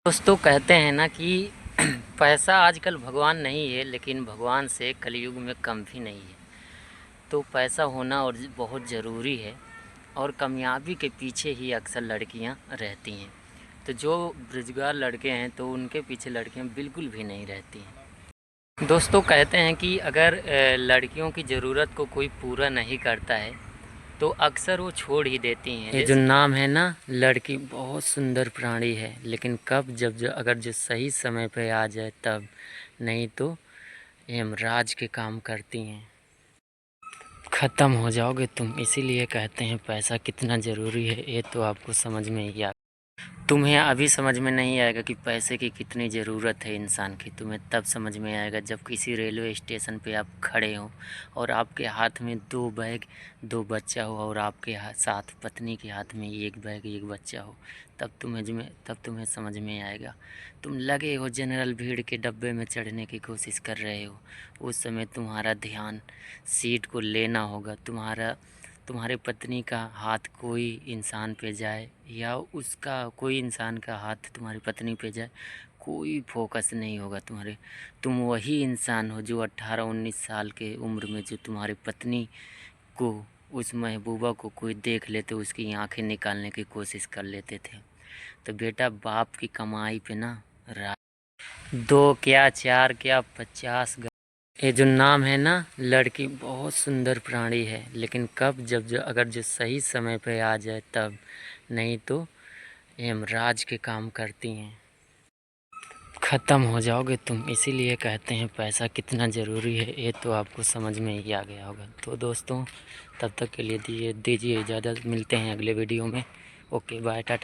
दोस्तों कहते हैं ना कि पैसा आजकल भगवान नहीं है, लेकिन भगवान से कलयुग में कम भी नहीं है। तो पैसा होना और बहुत ज़रूरी है, और कामयाबी के पीछे ही अक्सर लड़कियां रहती हैं। तो जो बेरोजगार लड़के हैं तो उनके पीछे लड़कियां बिल्कुल भी नहीं रहती हैं। दोस्तों कहते हैं कि अगर लड़कियों की ज़रूरत को कोई पूरा नहीं करता है तो अक्सर वो छोड़ ही देती हैं। ये जो नाम है ना, लड़की बहुत सुंदर प्राणी है, लेकिन कब जब अगर जो सही समय पे आ जाए तब, नहीं तो यमराज के काम करती हैं। ख़त्म हो जाओगे तुम। इसीलिए कहते हैं पैसा कितना ज़रूरी है, ये तो आपको समझ में ही आ। तुम्हें अभी समझ में नहीं आएगा कि पैसे की कितनी ज़रूरत है इंसान की। तुम्हें तब समझ में आएगा जब किसी रेलवे स्टेशन पे आप खड़े हो और आपके हाथ में 2 बैग 2 बच्चा हो, और आपके साथ पत्नी के हाथ में 1 बैग 1 बच्चा हो। तब तुम्हें समझ में आएगा। तुम लगे हो जनरल भीड़ के डब्बे में चढ़ने की कोशिश कर रहे हो। उस समय तुम्हारा ध्यान सीट को लेना होगा। तुम्हारे पत्नी का हाथ कोई इंसान पे जाए या उसका कोई इंसान का हाथ तुम्हारी पत्नी पे जाए, कोई फोकस नहीं होगा तुम्हारे। तुम वही इंसान हो जो 18-19 साल के उम्र में जो तुम्हारी पत्नी को, उस महबूबा को कोई देख लेते उसकी आंखें निकालने की कोशिश कर लेते थे। तो बेटा, बाप की कमाई पे ना 2 क्या 4 क्या 50। ये जो नाम है ना, लड़की बहुत सुंदर प्राणी है, लेकिन कब जब अगर जो सही समय पे आ जाए तब, नहीं तो यमराज के काम करती हैं। ख़त्म हो जाओगे तुम। इसीलिए कहते हैं पैसा कितना ज़रूरी है, ये तो आपको समझ में ही आ गया होगा। तो दोस्तों, तब तक के लिए दीजिए इजाज़त। मिलते हैं अगले वीडियो में। Okay bye, Tata.